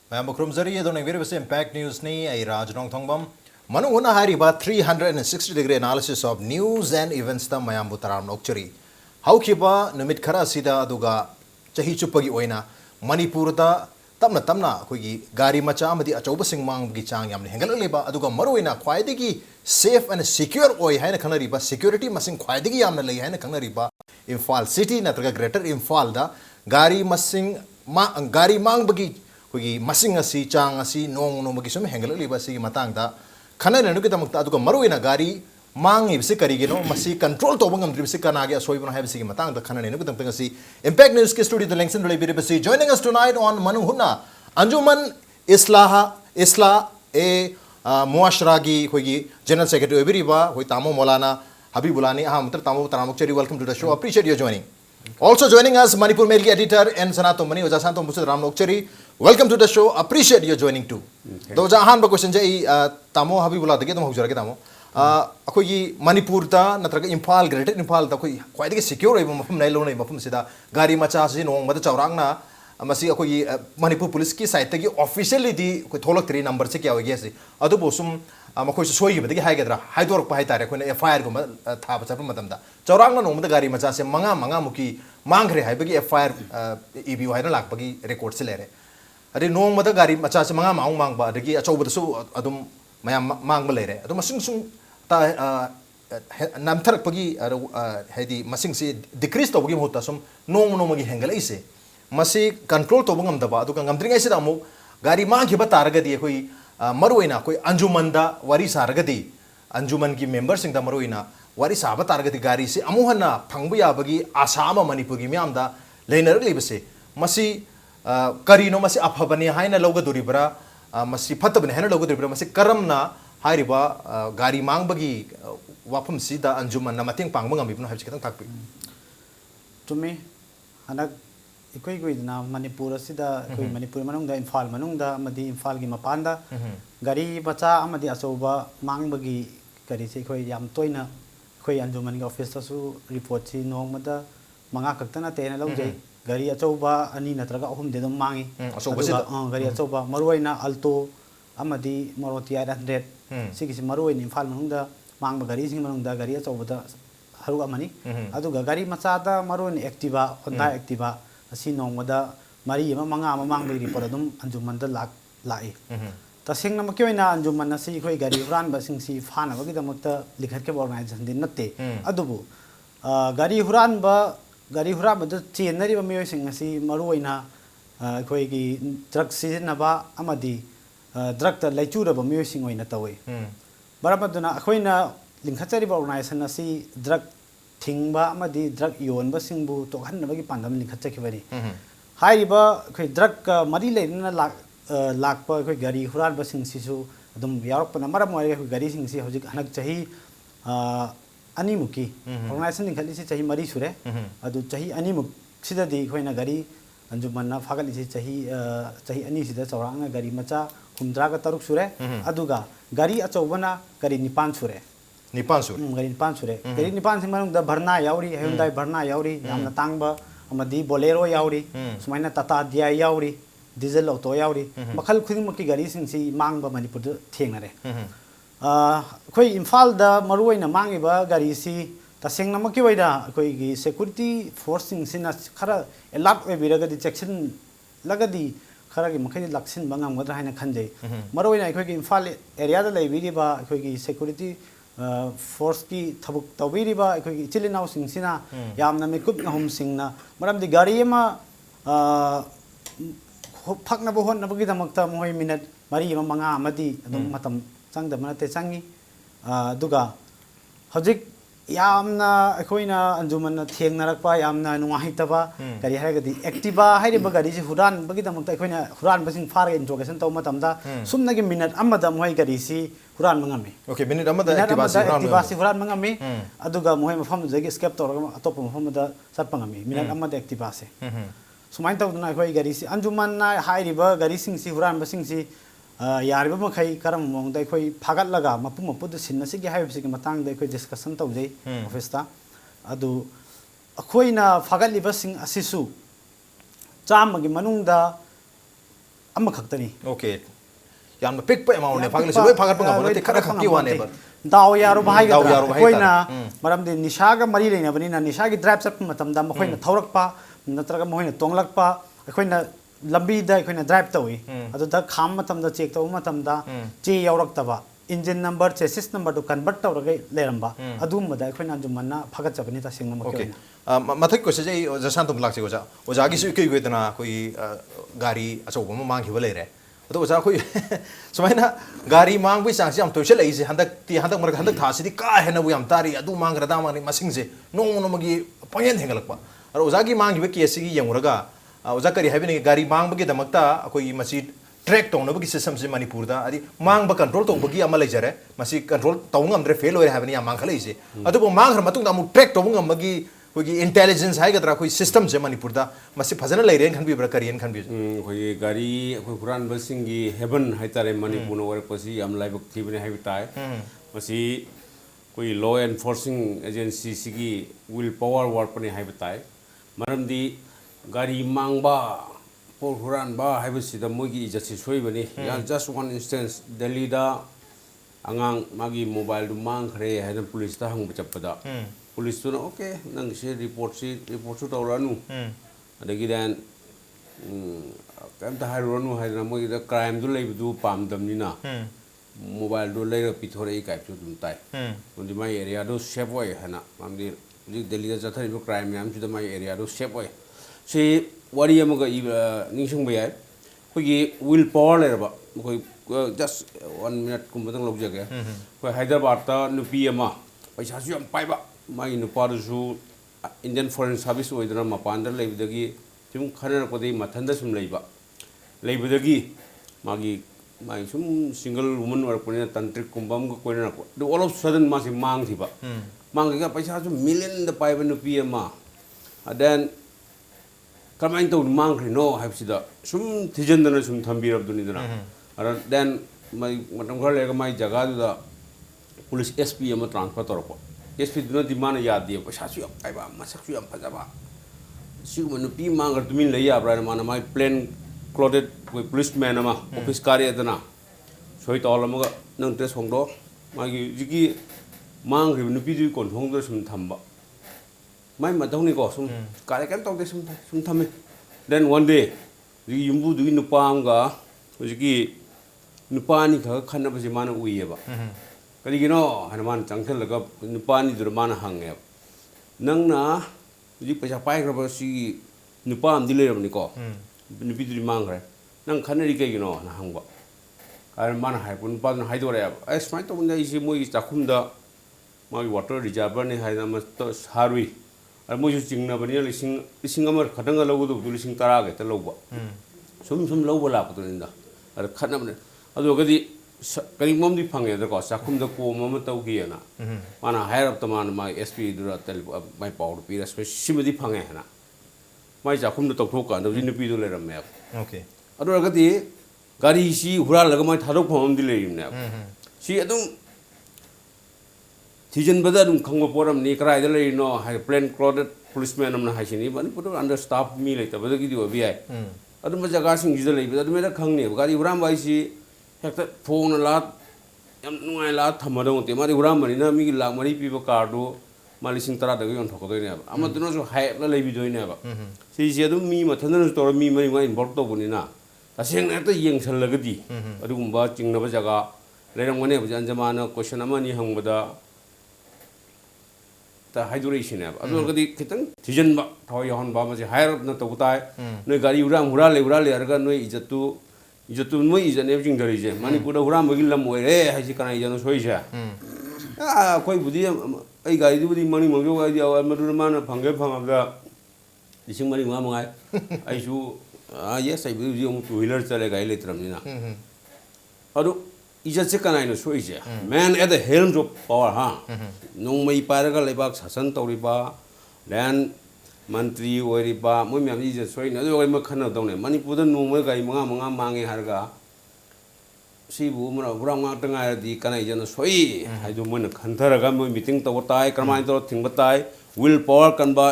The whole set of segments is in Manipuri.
Mayam Krumzari, the Navy Impact News ni ay Rajnong Thongbam. Manu una hariba 360-degree analysis of news and events ta mayam butaram nokchari. How kiba numit khara sida aduga chahi chupagi oina Manipur ta tamna koigi gari macha amadi achauba singmang gi chang yamni hengalaliba aduga maruina khwaidigi safe and secure oi haina khanariba security masing khwaidigi yamna lei haina khanariba Imphal city natraga greater Imphal da gari mang bagi koigi masing asi chang asi nong bagi sum hengalaliba sigi matang da khana nu kidamakta aduga maruina gari mangi bisi karigino masi control to bangam dribisi kanage asoi bana habisi matang da khana nu kidam tangasi Impact News ke studio the lengthen relay bisi joining us tonight on Manu Hunna Anjuman Isla e Muashragi koigi General Secretary Ebiriba hoi Tamo Molana Habibulani Ahmad Tamo Taramukcheri, welcome to the show. Appreciate your joining. Also joining us Manipur Mail editor and Sanato Mani Ojasanto Musud Ramnokcheri, welcome to the show. Appreciate your joining too. Those are hand question jai Tamo Habibula the get Mokjara Tamo. Akogi Manipur ta natraga Imphal greater Imphal ta koi quite secure mafum nailone mafum sida gari macha sin ong mata chaurangna masi akogi Manipur police ki site tagi officially di koi tholak 3 number se kya hogi ase adu bosum makoi soi gi hai gadra hai dorok pa hai tare koi FIR ko tha ba matam da chaurangna no mata gari macha se manga muki mangre hai bagi FIR EBU hai na lak bagi record se lere ade no mata gari macha se manga mang ba dagi achau ba su adum mayam mang ba lere adu masing sung ta namtharak pagi haidi masing si decrease to bagi hota sum no magi hengal ise masi control to bangam daba adu ngam dring ise damu gari ma gi bataragadi koi maruina koi anjumanda wari saragadi anjuman ki members sing da maruina wari saba taragadi gari se amuhana phangbu ya bagi asama manipur gi myam da leiner libase masi karino masi aphabani haina loga duribra masi phatabani haina loga duribra masi karamna hairiba gari mangbagi wafam sida anjuman na mating pangba ngami puno habsi kitang takpi tumi anak ikoi na Manipur sida ikoi Manipur manungda Imphal manungda amadi Imphal gi mapanda gari bacha amadi asoba mangbagi gari se ikoi yam toina ikoi anjuman gi office ta su report si nongmada manga kaktana te na lawjai gari asoba ani natraga ahum de dum mangi asoba sida gari asoba maruaina alto amadi Maruti 800 sigisi maruain Imphal manungda mangba gari sing manungda gari achobada haru amani aduga gari machada maruain Activa Honda Activa asi nongmada mari ama manga ama mangba report adum anjumanda lai tasengna makyoina anjuman asi khoi gari huran ba sing si phana bagi damakta likhat ke organization din natte adubu gari huran ba da chenari ba miyoi sing asi maruaina khoi gi drug season ba amadi drug ta laichura ba miyoi sing oina tawi barabaduna akoina linkhatari ba organization asi drug thingba amadi drug yonba singbu to hanna bagi pandam linkhatchaki bari hairiba khoi drug ka mari leina lakpa khoi gari hural ba sing sisu adum yaropna maram moi khoi gari sing si hojik hanak chahi ani muki organization linkhatli si chahi mari sure adu chahi ani muk sidadi khoina gari anjumanna fagali si chahi ani sida chawranga gari macha humdraga taruk sure aduga gari achobana gari nipan sure gari nipan sure gari nipan sing manung da Bharna yauri Hyundai Bharna yauri yamna tangba amadi Bolero yauri sumaina Tata Dia yauri diesel auto yauri makhal khuding makki gari sing si mangba Manipur da thengnare khoi Imphal da maruaina mangiba gari si tasengna makki waida khoi gi security force sing sina khara alert oibiraga di section lagadi khara gi makhai laksin bangam gadra haina khanjai maroina khoi gi Imphal area da leibiriba khoi gi security force ki thabuk tawiriba khoi gi chilinau sing sina yamna mikup na hum singna maram di gari ma phakna bo hon na bagi damakta moi minute mari ma manga amadi adum matam changda manate changi duga hojik yamna akoina anjuman thengnarakpa yamna nungaitaba gari haragadi Activa hairiba gari si huran bagi damakta akoina huran basing far interrogation taw matamda sumna gi minute amada moi gari si huran mangami okay minute amada Activa si huran mangami aduga moi mafam jagi escape tawraga atop mafam da satpangami minute amada Activa se sumain tawduna akoi gari si anjuman na hairiba gari sing si huran basing si yariba makai karam mong da khoi phagat laga mapu da sinna si gi haib si gi matang da khoi discussion taw jai office ta adu akhoi na phagat liba sing asisu cham gi manung da अमखक्तनी ओके याम पिक पे अमाउंट ने फागले से लोई फागत पंगा बोलते खरा खक्की वाने बर दाव यारो भाई दाव यारो भाई कोइना मरम दे निशा का मरी लेना बनी ना निशा की ड्राइव चप मतम दा मखोइना थौरकपा नत्रगा मखोइना तोंगलकपा अखोइना लंबी दा अखोइना ड्राइव तवी अदु दा खाम मतम दा चेक तव मतम दा चे यावरक्तबा इंजन नंबर चेसिस नंबर तो कन्वर्ट तौरगे लेरंबा अदुमदा अखोइना जुमन्ना फगत चबनी ता सिंग ओके मथक को से जसान तुम लाग से ओजा ओजा की सु कई वेतना कोई गाड़ी अचौब म मांग हिबले रे तो ओजा कोई सुमाइना गाड़ी मांग भी सांग से हम तोइसे लई से हंदक मरक हंदक था सिदी का है न वो हम तारी अदु मांग रदा मांग मसिंग से नो मगी पयन हेंगलकपा और ओजा की मांग हिबे केस की यंगरगा ओजा करी हाबिने गाड़ी मांग बगे दमकता कोई मसी ट्रैक तौनबगी सिस्टम से मणिपुर दा अदि मांग कंट्रोल तौबगी अमा लेजरे मसी कंट्रोल तौंगमद्रे फेल होय हाबनि या मांग खलैसे अदुबो मांग हर मतुंग अमु ट्रैक तौंगमगी कोई इंटेलिजेंस है गदरा कोई सिस्टम से मणिपुर दा मसी फजन लेरेन खनबीब्रा करियन खनबी कोई गाड़ी कोई हुरान बसिंगी हेवन हाइतारे मणिपुर वर पसी अम लाइबक थिबने हाइब ताय मसी कोई लॉ एनफोर्सिंग एजेंसी सिगी विल पावर वर्क पने हाइब ताय मरमदी गाड़ी मांगबा पोल हुरान बा हाइबसिदा मोगी इज्जत सोइबनी या जस्ट वन इंस्टेंस दिल्ली दा अंगांग मागी मोबाइल दु मांगखरे हाइना पुलिस दा हंग चपदा पुलिस तो ओके नंग से रिपोर्ट सु तौरानु अदगी देन कम ता हाइरोनु हाइना मोगी दा क्राइम दु लेबदु पामदमनिना मोबाइल दु लेर पिथोरे काइपसु दुम ताय उन्दि माय एरिया दु सेफ होय हाना मामदि दिल्ली दा जथरिबो क्राइम याम सु दा माय एरिया दु सेफ होय से वारी अमग निंगसंग याय कोई विल पावर लेरबा कोई जस्ट 1 मिनट कुमदंग लौजगे कोई हैदराबाद ता नुपी अमा पैसा सु यम पाइबा माई नुपादुसु इंडियन फॉरेन सर्विस ओइदना मपानदा लेबदगी जुम खरनरपदि मथंदा सुम लेबदगी मागी माई सुम सिंगल वुमन वर्कपने तंत्रिक कुंबम को कोइना को दो ऑल ऑफ सडन मासी मांग थिबा मांगगा पैसा सु मिलियन द पाइबा नुपी अमा देन कमाइन तो मांगखरि नो हाइबसिदा सुम थिजनदना सुम थंबिरबदुनिदना अर देन माई मतम खर लेगा माई जगह दुदा पुलिस एसपी अमा ट्रांसफर तोरपो एसपी दुना दिमाना यादे पैसा सु पाइबा मसक सु फजाबा सिगु नुपी मांगर तुमिन लय याब्रा माना माई प्लेन क्लोथेड कोई पुलिसमैन अमा ऑफिस कार्य सोई तौलमगा नंग ड्रेस होंदो मागी जिगी मांगखरि नुपी दु कोन होंदो सुम थंबा माई मदौनी को सुम कार्यक्रम तौदे सुम थमे देन वन डे युम्बु दुगी नुपामगा हुजिकी नुपानी ख खनबसे माना उइयेबा करिगिनो हनुमान चंगथलगा नुपानी दुर माना हंगे नंगना हुजि पैसा पाइग्रबा सी नुपाम दिलेरबनि को नुपी दुरि मांगरे नंग खनरि कइगिनो ना हंगबा आर माना हाइपुन पादन हाइदोरे ए स्माइ तौबन इसे मोइ चाखुमदा मागी वाटर रिजर्वर ने हाइना मस्त हारुई और मोजु चिंगनबनि लिसिंग अमर खतंग लौगदु लिसिंग 10 गेता लौबा सुम लौबा लापदनिंदा अर खनबने अदोगदि करिममदि फंगे दको चाखुमदा कोम अमा तौगियना माना हायर अप तमान माई एसपी दुरा tell my power P सिमदि fungi हना माई चाखुमदा तौथोका दबि नुपि दु लेरमे ओके अदोगदि गाड़ी सी हुरा लगा माई थादोक फममदि लेरिमने सी अदुम थिजन बदा दुम खंगो पोरम नि क्राइ द लेनो हाई प्लेन क्लोथेड पुलिसमैन हमना हाइसिनी बनि पुरो अंडर स्टाफ मी लेता बदगी दिओ बिआई अदुम जगह सिंग जिदा लेबदा अदुमेदा खंगने गाड़ी हुराम बाइसी हेक्ता फोन ला यम नुआइ ला थमदो ते मारि हुराम बनिना मी लाख मरि पिबो कार्डो मालिसिंग 10 दगे yon थकदोइने अब अमदुनो जो हाइ ला लेबिदोइने अब सिजे अदुम मी मथनन तोर मी मरि मा इन्वॉल्व तोबनिना तसेंग नेता येंगसलगदि अदुगुम्बा चिंगनबा जगह लेरंगने बजन जमाना क्वेश्चन अमनि हंगबदा हाइदोरेशन है अदुगदि खितंग थिजनबा थाव यहनबा मजे हायर न तौताय नोय गाड़ी हुरा ले अरगा नोय इज्जतु नोय इजने जिंग धरिजे मणिपुर हुरा मगि लम ओइरे हाइसि कनाइ जनो सोइसे आ कोइ बुदि ऐ गाड़ी बुदि मणि मगो गाड़ी मदुर मान फंगे फंगबदा लिसिंग मणि मा मंगाय आइसु यस आइ बुदि हम टू व्हीलर चले गाड़ी लेत्रमनिना अदु इज्जत से कनाइनो सोइसे man at the helm of power हा नोंमई पारगा लेबाक शासन तौरिबा देन मंत्री ओरिबा मोय म्याम इज्जत सोइनो अदु ओइ मखन दौने मणिपुर नोंमय गाई मंगा मांगे हारगा सिबु मरा बुरांग तंगायदि कनाइ जनो सोइ हाइदु मन खंथरगा मोय मीटिंग तव ताय क्रमाइन तो थिंग बताय विल पावर कनबा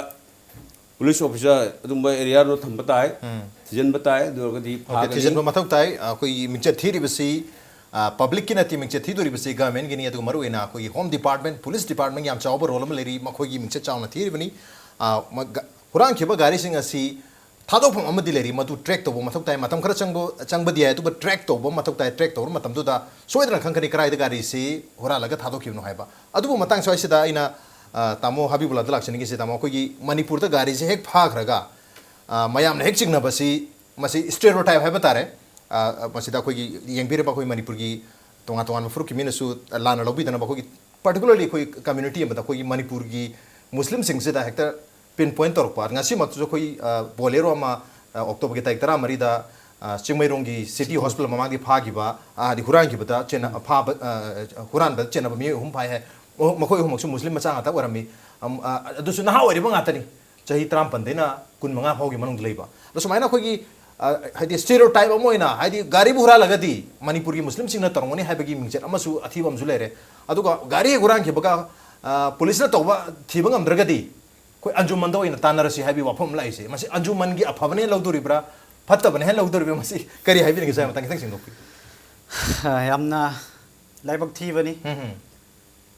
पुलिस ऑफिसर अदुम एरिया रो थम बताए थिजन बताए दुर्गति ओके थिजन मथौ ताई कोई मिंचे थीरी बसी पब्लिक की नती मिंचे थी दोरी बसी गवर्नमेंट गिनी अदु मरु एना कोई होम डिपार्टमेंट पुलिस डिपार्टमेंट याम चाव रोल म लेरी मखोगी मिंचे चावना थीरी बनी हुरांग खिबा गाड़ी सिंग असी थादोफम अमदि लेरी मदु ट्रैक तोबो मथौ ताई मतम खरा चंगबदि है तुब ट्रैक तोबो मथौ ताई ट्रैक तोर मतम दुदा सोइदन खंखनी कराई द गाड़ी सी हुरा लगा थादो खिबनो हाइबा अदुबो मतंग सोइसिदा इना तामो हाबिबुल्ला दलाक्सनी की तामो कोई मणिपुर द गाड़ी से हेक फाखरगा मयाम हेक चिंगनबसी मसी स्टेरियोटाइप है बतारे मसीदा कोई यंगबिरेबा कोई मणिपुर की तोंगा तोंगा फुरुक की मिनसु लाना लौबीदना कोई पर्टिकुलरली कोई कम्युनिटी अमदा कोई मणिपुर की मुस्लिम सिंगसिदा हेक्टर पिन पॉइंट तौरपा ngasi matu कोई बोलेरो अमा अक्टोबर की तारीख 13 दा चिंगमैरोंग की सिटी हॉस्पिटल ममांगी फागिबा आदि हुरान की बता चेना फा हुरान ब चेना बमी हुम फाय है मखोय हुमसु मुस्लिम मचा ngata warami adusu naha oriba ngatani chahi 13 deina 15 फाउगी मनुंग लेबा दसु माइना कोई हाइदि स्टेरियोटाइप अमोइना हाइदि गाड़ी बुरा लगदी मणिपुर की मुस्लिम सिंगना तरंगोनी हाइबगी मिंगचेट अमसु अथीबम जु लेरे अदुगा गाड़ी हुरान की बगा पुलिस ना तौबा थीबंग अमद्रगदी कोई अंजुमन दो इन तानरसी हाइबी वाफम लाइसे मसी अंजुमन की अफबने लौदोरिब्रा फत्तबने लौदोरिब्रा मसी करी हाइबी नगे मतंग खितंग सिंगोपि यामना लाइबक थीबनी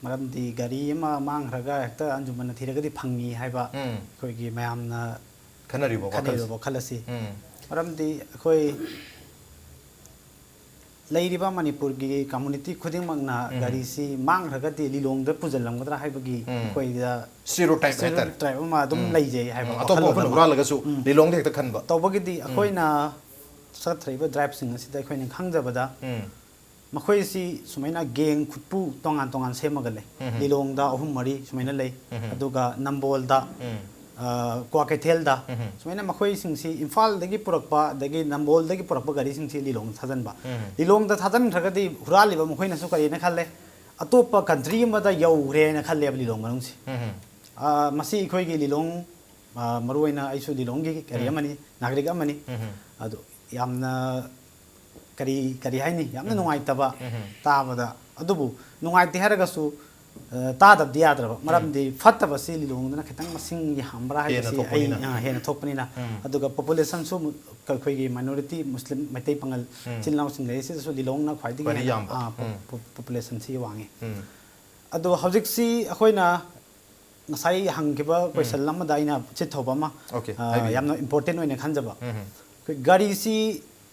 मरमदी गाड़ी अमा मांगरगा हेक्ता अंजुमन थीरगदी फंगी हाइबा कोइगी मयामना खनरिबो खलसी मरमदी कोई लेरिबा मणिपुर की कम्युनिटी खुदिंग मंगना गाड़ी सी मांगरगदी लिलोंग द पुजलंगदरा हाइबगी कोई दा स्टेरियोटाइप मा दुम लैजे हाइबा अतोपो फन हुरा लगसु लिलोंग हेक्ता खनबा तौबगदी अखोइना सथ्रैबा ड्राइव सिंग असिदा अखोइना खंगजबदा मखोई सी सुमैना गेंग खुटपू तोंगान तोंगान सेमगले लिलोंग दा अहुम मरी सुमैना लै अदुगा नंबोल दा क्वाकेथेल दा सुमैना मखोई सिंगसी इम्फाल दगी पुरकपा दगी नंबोल दगी पुरकपा गाड़ी सिंगसी लिलोंग थाजनबा लिलोंग दा थाजन खगदी हुरालिबा मखोइना सु करिना खल्ले अतोपा कंट्री अमदा यौरेना खल्ले लिलोंग मनुंगसी मसी इखोइगी लिलोंग मरुइना आइसु लिलोंगी करी अमनी नागरिक अमनी अदु यामना करी हाइनी यामना नुंगाइतबा ताबदा अदुबु नुंगाइते हारगसु तादबदि याद्रबा मरमदि फत्तबसी लिलोंगदना खितंग मसिंग यामब्रा हाइसी आई हेना थोपनिना अदुगा पॉपुलेशन सु खैगी माइनॉरिटी मुस्लिम मैतै पंगल चिलनाउ सिंग लेसी सु लिलोंगना ख्वाइदि पॉपुलेशन सी वांगे अदु हौजिकसी अखोइना ngasai hangkiba question lamada ina chit thobama yamna important oine khanjaba gari si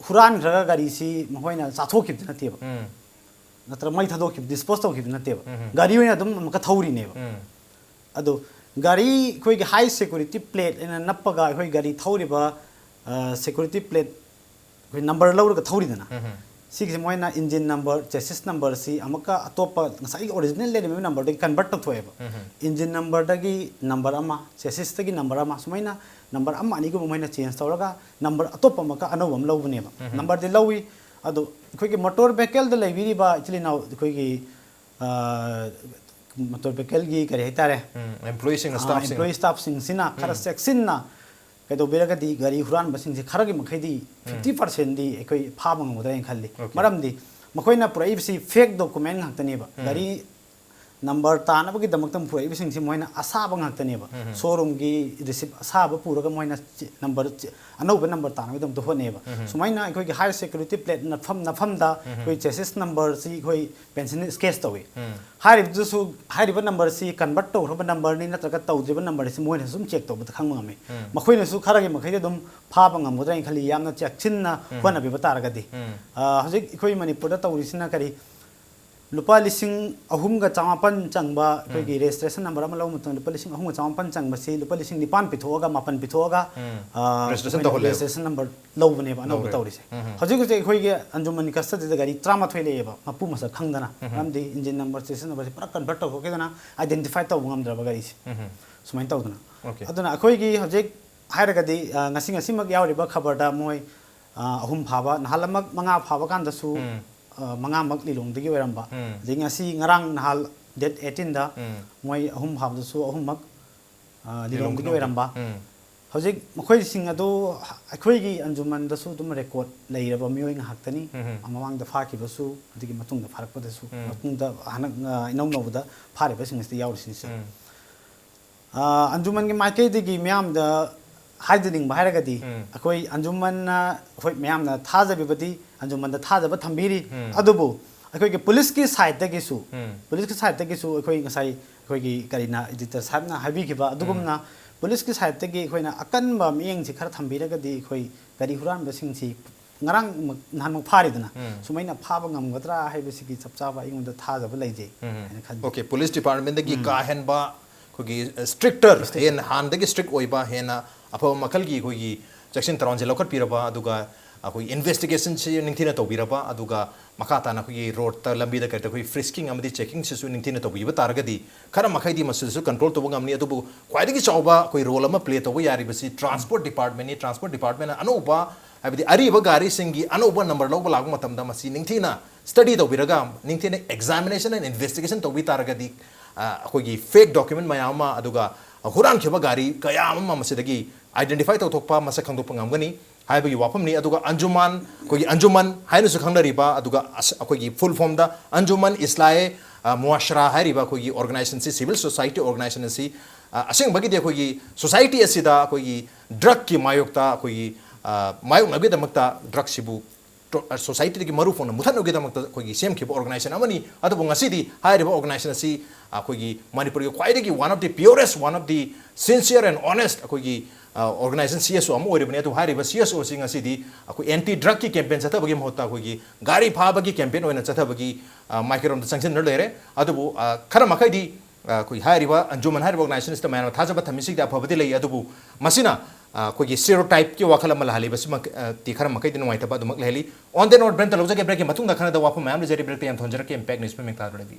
huran raga gari si mahoina chathokip nateba natra mai thadokip dispose tokip nateba gari oina dum maka thauri neba ado gari khoi gi high security plate ina nappaga khoi gari thauri ba security plate khoi number lawra ga thauri dana six मोइना इंजिन नंबर चेसिस नंबर सी अमका अतोप ngasai original le number de convert to thoeba engine number dagi number ama chassis dagi number ama sumaina number ama ani go moina change tawraga number atop amaka anobam lobuneba number de lowi ado khoi gi motor vehicle de leibiri ba actually now khoi gi motor vehicle gi kare hitare employee staff sing sina khara section na कदो बेरगदी गाड़ी हुरान बसिंग से खरगी मखैदी 50% दी एकोई फाबंग मोदरें खल्ली मरमदी मखोइना पुराइबसी फेक डॉक्यूमेंट ngaktaneba गाड़ी नंबर तानबगी दमक्तम पुराइबसिंग से मोइना असाबा ngaktaneba शोरूम की रिसिप्ट असाबा पुरगा मोइना नंबर अनौबा नंबर तानबगी दम दोनेबा सुमाइना एकोई हाई सिक्योरिटी प्लेट नफम दा कोई चेसिस नंबर सी कोई पेंशन स्केच तवे हारिबदुसु हारिबा नंबर सी कन्वर्ट तौरबा नंबर नि नत्रका तौद्रिबा नंबर सी मोइना सुम चेक तौबा खंगममे मखोइना सु खरगे मखैदे दम फाबा ngamodra khali yamna chekchinna होना बे बतारगदी हजिक इखोई मणिपुर तौरिसिना करी लुपा लिसिंग अहुमगा चामापन चंगबा कोई रेजिस्ट्रेशन नंबर अमा लौ मतन लुपा लिसिंग अहुमगा चामापन चंगबसी लुपा लिसिंग निपान पिथोगा मापन पिथोगा रेजिस्ट्रेशन नंबर लौबनेबा अनौ तौरिसे हजिक जे कोई अंजुमन कस्टडी द गाड़ी 38 लेबा मपु मसा खंगदना रामदि इंजिन नंबर स्टेशन नंबर पूरा कन्वर्ट तौकेदना आइडेंटिफाई तौ ngamdraba गाड़ी सुमाइन तौदना अदना अखोइगी हजिक हायरगदी ngasi ngasi mak yauriba khabarda moi ahum phaba nahalamak manga phaba kandasु मंगा मक लिलोंग दगी वरंबा जिंगा सी ngarang nahal date 18 da moi ahum habdasu ahum mak Lilong दगी वरंबा हजिक मखोइ सिंग अदो अखोइ gi anjuman dasu dum record leiraba mioi ngahaktani amamang da phaki basu digi matung da pharak padasu matung da hanak inong no da phare ba sing sti yaur sin अंजुमन के माइकई दगी म्याम द हाइदनिंग बाहरगदी अखोई अंजुमन अखोई म्याम न थाजबिबदी अंजुमन द थाजब थंबीरी अदुबु अखोई के पुलिस की साइड तगिसु पुलिस की साइड तगिसु अखोई ngasai अखोई की करिना एडिटर साहब ना हाबिखिबा अदुगुमना पुलिस की साइड तगी अखोइना अकनबा मियंग से खर थंबीरगदी अखोई करी हुरान बसिंगसी ngarang nan फारिदना सुमैना फाबा ngamgadra हाइबसिगी चपचाबा इंगुंदा थाजब लैजे ओके पुलिस डिपार्टमेंट दगी का हेनबा खोगी स्ट्रिक्टर हेन हान दगी स्ट्रिक्ट ओइबा हेना अफो मखल की खोगी सेक्शन तरौन से लौकट पिरबा अदुगा अखोई इन्वेस्टिगेशन से निंगथिना तौबिरबा अदुगा मखाताना खोगी रोड त लंबी द करते खोई फ्रिस्किंग अमदी चेकिंग से निंगथिना तौबिबा तारगदी खरा मखैदी मसुसु कंट्रोल तौबा ngamni अदुबु ख्वाइदगी चौबा खोई रोल अमा प्ले तौबा यारिबसी ट्रांसपोर्ट डिपार्टमेंट अनोबा हाबदी अरीबा गारी सिंगी अनोबा नंबर लौबा लागु मतमदा मसी निंगथिना स्टडी तौबिरगा निंगथिना एग्जामिनेशन एंड इन्वेस्टिगेशन तौबी तारगदी अखोगी फेक डॉक्यूमेंट मयामा अदुगा हुरान खिबा गारी कयाम मसदगी आइडेंटिफाई तौथोकपा मसक खंदोकपा ngamgani हाइबगी वाफमनी अदुगा अंजुमन कोगी अंजुमन हाइनसु खंगनरिबा अदुगा अखोगी फुल फॉर्म दा अंजुमन इस्लाए मुआशरा हाइरिबा कोगी ऑर्गेनाइजेशन सी सिविल सोसाइटी ऑर्गेनाइजेशन सी असेंबगी दे कोगी सोसाइटी असिदा कोगी ड्रग की मायोक्ता कोगी मायोक नगेदमक्ता ड्रग सिबु सोसाइटी की मरुफोन मुथनोगेदमक्ता कोगी सेम खिबा ऑर्गेनाइजेशन अमनी अदुबु ngasidi हाइरिबा ऑर्गेनाइजेशन सी अखोगी मणिपुर की ख्वाइदगी one of the purest one of the sincere and honest अखोगी ऑर्गेनाइजेशन CSO अम ओरिबने अदु हाइरिबा CSO सिंग ngasidi अखोई एंटी ड्रग की कैंपेन चथबगी महत्ता अखोगी गाड़ी फाबगी कैंपेन ओइना चथबगी माइक्रोम द संक्शन लेरे अदुबु खरा मखैदी कोई हाइरिबा अंजुमन हाइरिबा ऑर्गेनाइजेशन द मैन थाजब थमिसिग दा फबदी लई अदुबु मसिना कोई स्टीरियोटाइप की वाखल अमल हाली बस खरा मखैदी नुवाइतबा दुमक लेली ऑन द नोट ब्रेन तलौजगे ब्रेक के मतुंग दा खना द वाफम मैम जेरी ब्रेक ते यम थोंजर के इंपैक्ट न्यूज़ पे मेक्ता रबी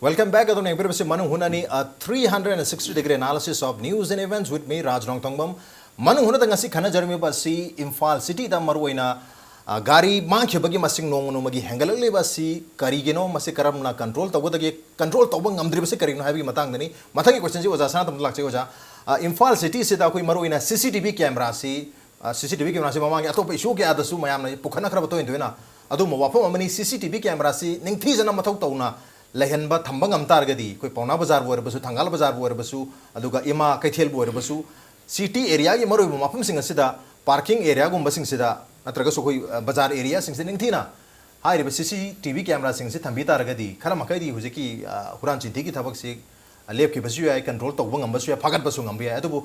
Welcome back. Adon ekbar base manu hunani a 360-degree analysis of news and events with me Raj Nongtongbam. Manu hunada ngasi khana jarmi basi Imphal city da maruina gari mangkhe bagi masing nongono magi hengalale basi karigeno masi karamna control tawdagi control tawbang ngamdri basi karigno habi matang dani mathagi question ji oja sana tam lakche oja Imphal city se da koi maruina CCTV camera si mamangi atop issue ke adasu mayam na pukhana khara bato indoina adu mawapam amani CCTV camera si ningthi jana mathau tawna लहनबा थंबंग अमतारगदी कोई पौना बाजार बोर बसु थंगाल बाजार बोर बसु अदुगा इमा कैथेल बोर बसु सिटी एरिया की मरोय मफम सिंग सिदा पार्किंग एरिया गुम बसिंग सिदा नत्रगा सो कोई बाजार एरिया सिंग से निंगथीना हाइरिबा CCTV कैमरा सिंग से थंबी तारगदी खरा मकैदी हुजेकी हुरान चिंती की थबक से लेप की बसु याय कंट्रोल तौबं ngam बसु या फागत बसु ngam या अदुबु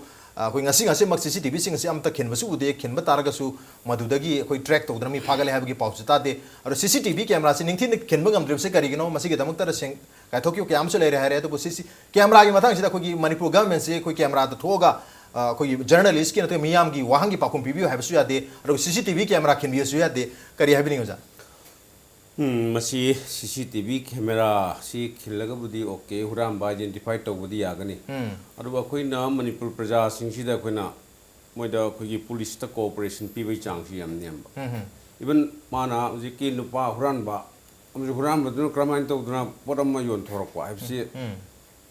कोई ngasi मक CCTV सिंग से अमता खेन बसु उदे खेन बतारगसु मदुदगी कोई ट्रैक तौदरमी फागले हाबगी पाउच तादे और CCTV कैमरा से निंगथीन खेन बंगम द्रिम से करिगिनो मसिगे दमक तर सिंग काथोक्यो कैम से ले रहा है तो CC कैमरा की मथांग सिदा कोई मणिपुर गवर्नमेंट से कोई कैमरा तो थोगा कोई जर्नलिस्ट की न तो मियाम की वहां की पाकुम पीबी हाबसु यादे और CCTV कैमरा खेन बिसु यादे करी हाबि नहीं हो जा मसी CCTV कैमरा सी खिलगबुदी ओके हुराम आइडेंटिफाई तौबुदी यागनी अदुबा खोइना मणिपुर प्रजा सिंगसिदा खोइना मोइदा खोगी पुलिस ता कोऑपरेशन पीबै चांगसी याम नेम इवन माना जिकी नुपा हुरानबा अमजु हुरानबदुन क्रमाइन तौदुना पोदम योन थोरकवा हाबसी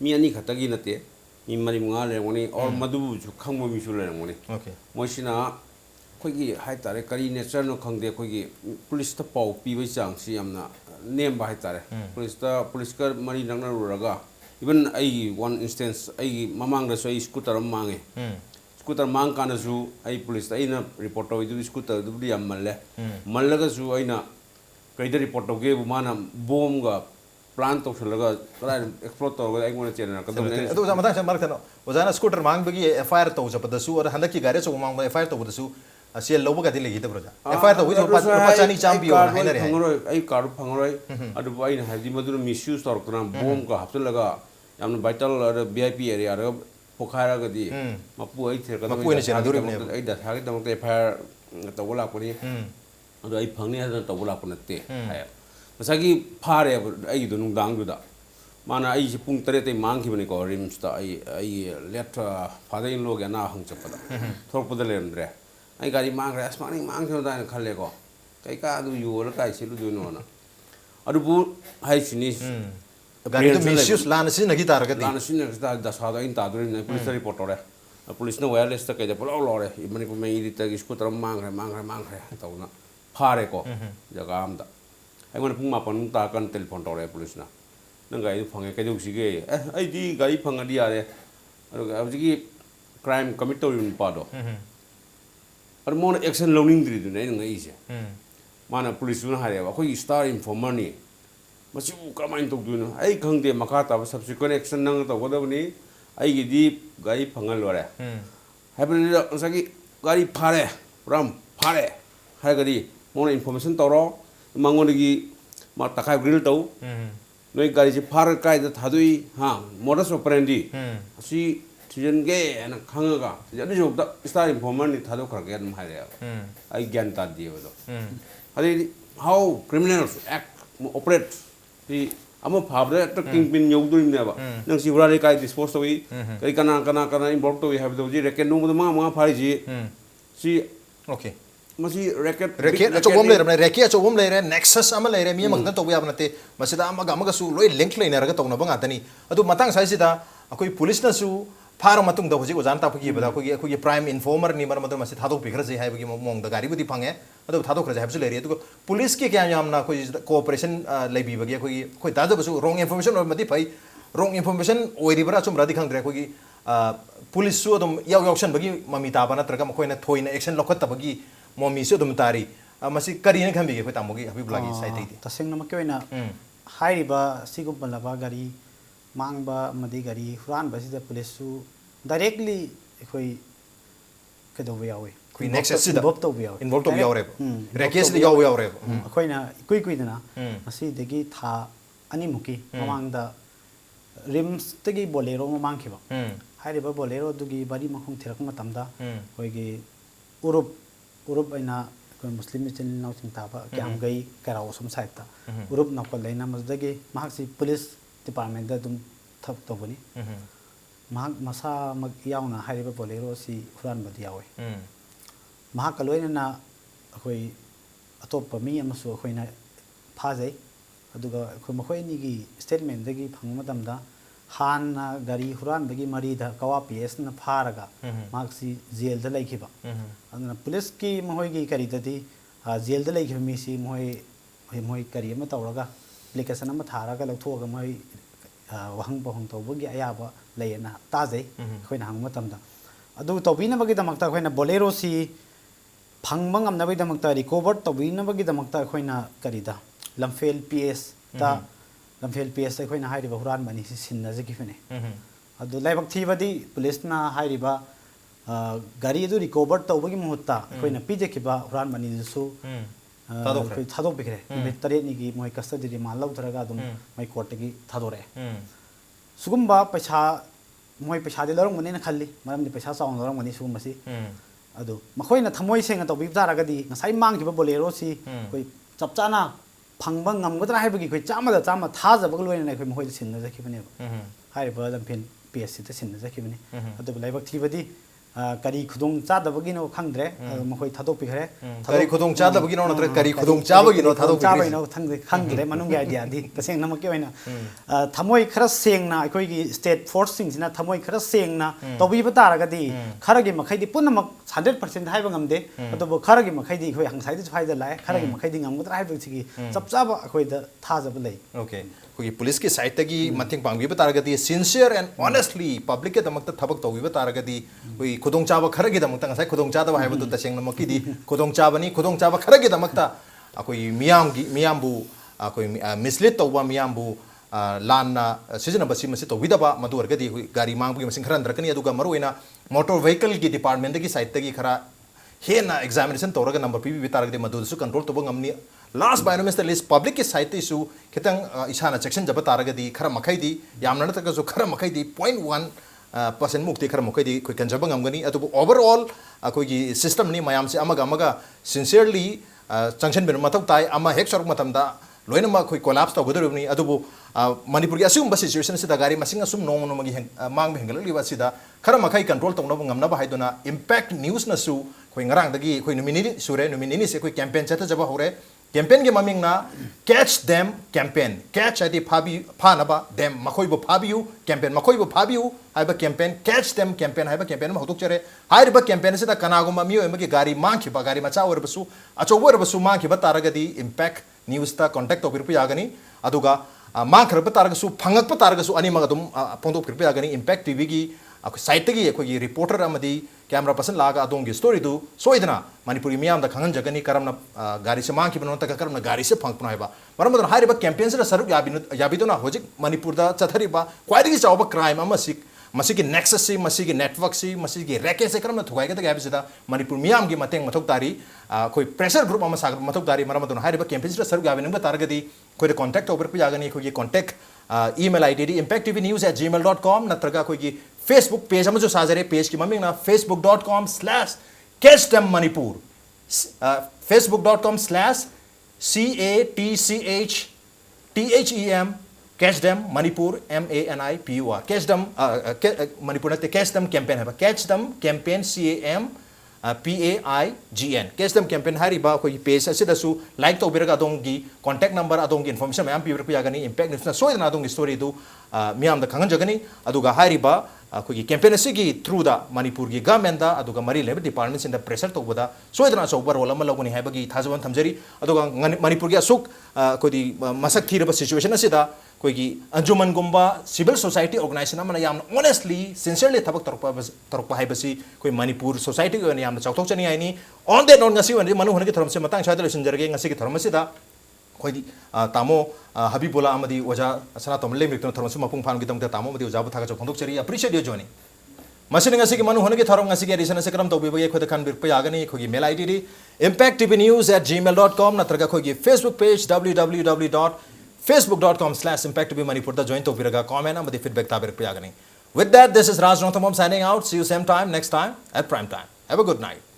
मी अनि खतगी नते मी मरि मुंगा लेंगोनी और मदुबु जु खंगमो मिसु लेंगोनी ओके मोइसिना खोगी हाय तारे करी नेचर नो खंगदे खोगी पुलिस ता पाउ पीबै चांगसी यामना नेम बाय तारे पुलिस का मरि नंगना रुरगा even I one instance I ममांग द सोई स्कूटर मांगे स्कूटर मांग कानसु आई पुलिस आई ना रिपोर्ट तो इदु स्कूटर दुबडी याम मल्ले मल्लगसु आइना कईदा रिपोर्ट तो गे माना बॉम्ब गा प्लान तो छलगा करा एक्सप्लोर तो आई गोना चेना कदम ने तो समता से मारथनो ओजाना स्कूटर मांग बगी FIR तो जपदसु और हंदकी गारे सो मांग FIR तो बदसु असे लोबो गति लेगी तब्रजा FIR तो जो पचानी चांपियो हाइनरे फंगरोय आई कार्ड फंगरोय अदु बाइन हादि मदुर मिसयूज तोरकना बॉम्ब का हपलगा यामन वाइटल और VIP एरिया रे पोखारा गदी मपु आई थे कदम मपु ने चेना दुरि ने आई दथागे दमक FIR तो बोला कोनी अदु आई फंगने हदन तो बोला कोनते हाय मसागी फारे आई दु नुंदांग दुदा माना आई से पुंग तरे ते मांग खिबने को रिम्स ता आई लेफ्ट फादर इन लोग ना हंग चपदा थोरपद लेमद्रे आई गाड़ी मांग रे आसमानी मांग खो दा खले को कई का दु यो ल काई सिलु दु नो ना अदु बु हाई सिनी गाड़ी तो मिसयूज लान सिन नगी तारगदी लान सिन नगी ता दसा दा इन तादुरि ने पुलिस रिपोर्ट रे पुलिस ने वायरलेस ता के पोलो लोरे मनी को में इरी ता स्कूटर मांग रे तौना फारे को जगह आम दा ꯑꯩꯉꯣꯟꯗ ꯄꯨꯡ 9 ꯇꯥꯔꯀꯥꯟꯗ ꯇꯦꯂꯤꯐꯣꯟ ꯇꯧꯔꯛꯑꯦ ꯄꯨꯂꯤꯁꯅ ꯅꯪ ꯒꯥꯔꯤꯗꯨ ꯐꯪꯉꯦ ꯀꯩꯗꯧꯁꯤꯒꯦ ꯑꯩꯗꯤ ꯒꯥꯔꯤ ꯐꯪꯉꯗꯤ ꯌꯥꯔꯦ ꯑꯗꯨꯒ ꯍꯧꯖꯤꯛꯀꯤ ꯀ꯭ꯔꯥꯏꯝ ꯀꯃꯤꯠ ꯇꯧꯔꯤꯕ ꯅꯨꯄꯥꯗꯣ ꯑꯗꯨ ꯃꯉꯣꯟꯗ ꯑꯦꯛꯁꯟ ꯂꯧꯅꯤꯡꯗ꯭ꯔꯤꯗꯨꯅꯦ ꯑꯩꯅ ꯉꯛꯏꯁꯦ ꯃꯥꯅ ꯄꯨꯂꯤꯁꯇꯨꯅ ꯍꯥꯏꯔꯦꯕ ꯑꯩꯈꯣꯏꯒꯤ ꯁ꯭ꯇꯥꯔ ꯏꯟꯐꯣꯔꯃꯔꯅꯤ ꯃꯁꯤꯕꯨ ꯀꯔꯝꯍꯥꯏꯅ ꯇꯧꯗꯣꯏꯅꯣ ꯑꯩ ꯈꯪꯗꯦ ꯃꯈꯥ ꯇꯥꯕ ꯁꯕꯁꯤꯀ꯭ꯋꯦꯟ ꯑꯦꯛꯁꯟ ꯅꯪꯅ ꯇꯧꯒꯗꯕꯅꯤ ꯑꯩꯒꯤꯗꯤ ꯒꯥꯔꯤ ꯐꯪꯉ ꯂꯣꯏꯔꯦ ꯍꯥꯏꯕꯗꯨꯗ ꯉꯁꯥꯏꯒꯤ ꯒꯥꯔꯤ ꯐꯥꯔꯦ ꯄꯨꯔꯥ ꯐꯥꯔꯦ ꯍꯥꯏꯔꯒꯗꯤ ꯃꯉꯣꯟꯗ ꯏꯟꯐꯣꯔꯃꯦꯁꯟ ꯇꯧꯔꯣ ꯃꯉꯣꯟꯗꯒꯤ ꯃꯥ ꯇꯛꯈꯥꯏ ꯒ꯭ꯔꯤꯜ ꯇꯧ ꯅꯣꯏ ꯒꯥꯔꯤꯁꯤ ꯐꯥꯔꯒ ꯀꯥꯏꯗ ꯊꯥꯗꯣꯛꯏ ꯃꯣꯗꯁ ꯑꯣꯄꯔꯦꯟꯗꯤ ꯑꯁꯤ ꯊꯤꯖꯤꯟꯒꯦ ꯍꯥꯏꯅ ꯈꯪꯉꯒ ꯑꯗꯨꯁꯨ ꯁ꯭ꯇꯥꯔ ꯏꯟꯐꯣꯔꯃꯔꯅꯤ ꯊꯥꯗꯣꯛꯈ꯭ꯔꯒꯦ ꯑꯗꯨꯝ ꯍꯥꯏꯔꯛꯑꯦꯕ ꯑꯩ ꯒ꯭ꯌꯥꯟ ꯇꯥꯗꯦꯕ ꯑꯗꯣ ꯑꯗꯩꯗꯤ ꯍꯥꯎ ꯀ꯭ꯔꯤꯃꯤꯅꯦꯜꯁ ꯑꯦꯛ ꯑꯣꯄꯔꯦꯠ ꯁꯤ ꯑꯃ ꯐꯥꯕꯗ ꯍꯦꯛꯇ ꯀꯤꯡ ꯄꯤꯟ ꯌꯧꯗꯣꯔꯤꯕꯅꯦꯕ ꯅꯪ ꯁꯤ ꯍꯨꯔꯥꯟꯂꯤ ꯀꯥꯏ ꯗꯤꯁꯄꯣꯁ ꯇꯧꯏ ꯀꯔꯤ ꯀꯅꯥ ꯏꯟꯚꯣꯜꯞ ꯇꯧꯏ ꯍꯥꯏꯕꯗꯣ ꯍꯧꯖꯤꯛ ꯔꯦꯀꯦꯠ ꯅꯣꯡꯃꯗ ꯃꯉꯥ ꯐꯥꯔꯤꯁꯤ ꯁꯤ ओके मसी रैकेट रैकेट अचौबम लेरबने रैकेट अचौबम लेरे नेक्सस अमा लेरे मी मगदन तौब याब नते मसिदा अमगसु लोय लिंक लेनरगा तौनबा गातनी अदु मतंग साइसिदा अखोई पुलिस नसु फार मतुंग द होजि ओजान तापगी बदा अखोई प्राइम इन्फॉर्मर नि मरमद मसि थादो पिखरजे हाइबगी मोंग द गारी बुदी फंगे अदु थादो खरजे हाइबसु लेरे अदु पुलिस के क्या यामना अखोई कोऑपरेशन लेबिबगी अखोई ताजबसु रोंग इन्फॉर्मेशन और मदि फै रोंग इन्फॉर्मेशन ओइरिबरा चुमरादि खंगद्रे अखोई पुलिस सु अदुम यावसन बगी ममी ताबा नत्रगा मखोइना थोइना एक्शन लखतबगी मोमी से दम तारी मसी करीने खंबीगे खै तामोगी हबीबुल्लागी साइतैदि तसेंगनमक ओइना हाइरिबा सिगुम्बलबा गारी मांगबा मदि गारी हुरानबा सिदा पुलिससु डायरेक्टली अखोई कदोबा यावे कोई नेक्सस सिदा इन्वॉल्व तो यावरे रेकेस रेकेस यावरे अखोइना कुई कुइदना मसी दगी था अनिमुकी ममांगदा रिम्स तगी बोलेरो ममांगखिबा हाइरिबा बोलेरो दुगी बारी मखुम थिरक मतमदा होइगी उरुप अना कोई मुस्लिम इचिन नाउसिंग ताबा क्याम गई कराओ सम साइता उरुप नकल लेना मजदगी महासी पुलिस डिपार्टमेंट दा दुम थप तबनी महाक मसा मग यावना हाइरिबा बोलेरो सी हुरान बदि यावे महाक लोइना अखोई अतोप मी अमसु अखोइना फाजै अदुगा अखोई मखोइनिगी स्टेटमेंट दगी फंग मतमदा हाना गारी हुरान बगी मरीदा कवा पीएस न फारगा मार्क्सी जेल द लेखिबा अदना पुलिस की मोहगी करीददी जेल द लेखिबा मिसी मोय करी अमा तौरगा एप्लीकेशन अमा थारगा लौथोगा मोय वहंग बहंग तौबगी अयाबा लेना ताजै खोइना हंग मतमदा अदु तौबिनबगी दमकता खोइना बोलेरो सी फंगबा ngamnabagi damakta recover tौबिनबगी दामकता खोइना करीदा लमफेल पीएस ता लमफेल पीएस अखोइना हाइरिबा हुरान बनी सिन्नजगिफने अदु लाइबक थीबदी पुलिसना हाइरिबा गारी अदु रिकवर तौबगी मुहत्ता अखोइना पिजेखिबा हुरान बनी दुसु थादोक बिखरे मिनिट 8 निगी मोय कस्टडी रिमांड लौथरगा अदुम मै कोर्टगी थादोरे सुगुम्बा पैसा मोय पैसा दि लरंगमनि न खल्ली मरमदि पैसा चाउन लरंगमनि सुगुमसी अदु मखोइना थमोय सेंगा तौबि जारगदी ngasai mangkiba bolero si koi chapchana phangba ngamgadra haibagi koi chama thajabag loina koi mohoi sinna jakibane haiba lampen psc ta sinna jakibane adu laibak thibadi kari khudong chadabagi no khangdre mohoi thadok pikhare करी खुदोंग चादबगी नो नत्र करी खुदोंग चाबगी नो थादोक चाबै नो खंगदरे मनुंग आइडिया दि तसेंग नमके ओइना थमोय खरा सेंगना अखोइगी स्टेट फोर्स सिंगसिना थमोय खरा सेंगना तौबिबा तारगदी खरगी मखैदि पुनमक 100% हाइबा ngamde अदबो खरगी मखैदि अखोइ हंगसाइदि फाइदा लाय खरगी मखैदि ngamगदरा हाइबसिगी चपचाबा अखोइदा थाजब लै ओके कोई पुलिस की साइड तगी मथिंग पांगबीबा तारगदी सिंसियर एंड ऑनेस्टली पब्लिक के दमकता थबक तौबीबा तारगदी कोई खुदोंग चाबा खरगी दमकता ngasai खुदोंग चादबा हाइबदु तसेंग नमकीदी खुदोंग चाबा खरगी दमकता अखोई मियामबु अखोई मिसलीड तौबा मियामबु लाना सिजनबसी मसी तौबिदबा मदु वर्गदी गाड़ी मांगबगी मसिंग खरा अंदरकनी अदुगा मरुइना मोटर व्हीकल की डिपार्टमेंट की साइड तगी खरा हेना एग्जामिनेशन तौरगा नंबर पीबी तारगदी मदुसु कंट्रोल तौबा ngamni last by no means the list public की साइड तिसु खितंग इसाना सेक्शन जब तारगदी खरा मखैदी यामना नतगसु खरा मखैदी 0.1% मुक्ति खरा मखैदी कोई कंजब ngamgani अदुबु ओवरऑल अखोगी सिस्टम नि मयाम से अमगा सिंसियरली चंक्शन बिन मतौ ताई अमा हेक सरक मतमदा लोइनमा खोइ कोलैप्स तौगदरबनी अदुबु मणिपुर की असुम सिचुएशन सिदा गारी मसिंग असुम नोंग नोंगी मांग हेंगललिबा सिदा खरा मखै कंट्रोल तौनब ngamnaba हाइदुना इंपैक्ट न्यूज नसु खोइ ngarangdagi खोइ नुमिनि सुरे नुमिनि से खोइ कैंपेन चता जब हौरे कैंपेन के ममिंगना कैच देम कैंपेन कैच आदि फानबा देम मखोइबो फाबियु कैंपेन मखोइबो फाबियु हाइबा कैंपेन कैच देम कैंपेन हाइबा कैंपेन म हतुक चरे हाइबा कैंपेन से ता कनागुमा मियो एमगे गारी मांखिबा गारी मचा ओरबसु अचोबो ओरबसु मांखिबा तारगदी इंपैक्ट न्यूज़ कॉन्टैक्ट तौर यागनी अदुगा मांखरब तारगसु फंगक तारगसु अनिमग अदुम फोंदोक यागनी इम्पैक्ट टीवी की साइट की अखोगी रिपोर्टर अमदी कैमरा पर्सन लागा अदोंगी स्टोरी दु सोइदना मणिपुरी मियाम दा खंगन जगनी करमना गाड़ी से मांग की बनों तक करमना गाड़ी से फंगपना है बा मरम मदन हारिबा कैंपेन से सरुक याबिदुना होजिक मणिपुर दा चथरिबा क्वाइदगी चावबा क्राइम अमसिक मसीगी नेक्सस सी मसीगी नेटवर्क सी मसीगी रैकेट से करमना थुगाइगा तक याबिसिदा मणिपुर मियाम की मतेंग मथोक तारी कोई प्रेशर ग्रुप अमा सागर मथोक तारी मरम मदन हारिबा कैंपेन से सरुक याबिनंग तारगदी कोई कांटेक्ट ओवर पे यागनी कोई कांटेक्ट ईमेल ID impacttvnews@gmail.com नत्रगा कोई फेसबुक पेज हम जो साजरे पेज की मम्मी ना facebook.com/catchdammanipur facebook.com/catchthem catchdam manipur MANIPUR catchdam manipur नते catchdam campaign है catchdam campaign CAMPAIGN catchdam campaign हारिबा कोई पेज असिदसु लाइक तो बिरगा दोंगी कांटेक्ट नंबर अदोंगी इन्फॉर्मेशन मैम पीबर पे यागनी इम्पैक्ट न्यूज़ ना सोइदना दोंगी स्टोरी दु मियाम दा खंगन जगनी अदुगा हारिबा कोई कैंपेन असिगी थ्रू दा मणिपुर की गवर्नमेंट दा अदुगा मरी लेब डिपार्टमेंट इन द प्रेशर तौबदा सोइदना चौबर रोल अमा लगनी हाइबगी थाजवन थमजरी अदुगा मणिपुर की असुक कोई मसक थीरब सिचुएशन असिदा कोई अंजुमन गुम्बा सिविल सोसाइटी ऑर्गेनाइजेशन अमना याम ऑनेस्टली सिंसियरली थबक तरप हाइबसी कोई मणिपुर सोसाइटी को याम चौथोक चनी आइनी ऑन दैट नॉट ngasi वनि मनु हनगी थरम से मतंग साइड लसिनजरगे ngasi की थरम सिदा कोई तामो हबीबुल्ला अमदी ओजा सना तमले मिक्तन थरम से मपुंग फान की तमते तामो मदी ओजा बुथागा चौ फंदोक चरी अप्रिशिएट यो जोनी मसिन ngasi की मनु हनगी थरम ngasi की एडिशन से करम तौबे खोद खान बिर पे यागनी खोगी मेल ID impacttvnews@gmail.com नत्रगा खोगी फेसबुक पेज www.facebook.com/impacttvmanipur दा जॉइन तौबिरगा कमेंट अमदी फीडबैक ताबिर पे यागनी. With that, this is Raj Nothambam signing out. See you same time next time at prime time. Have a good night.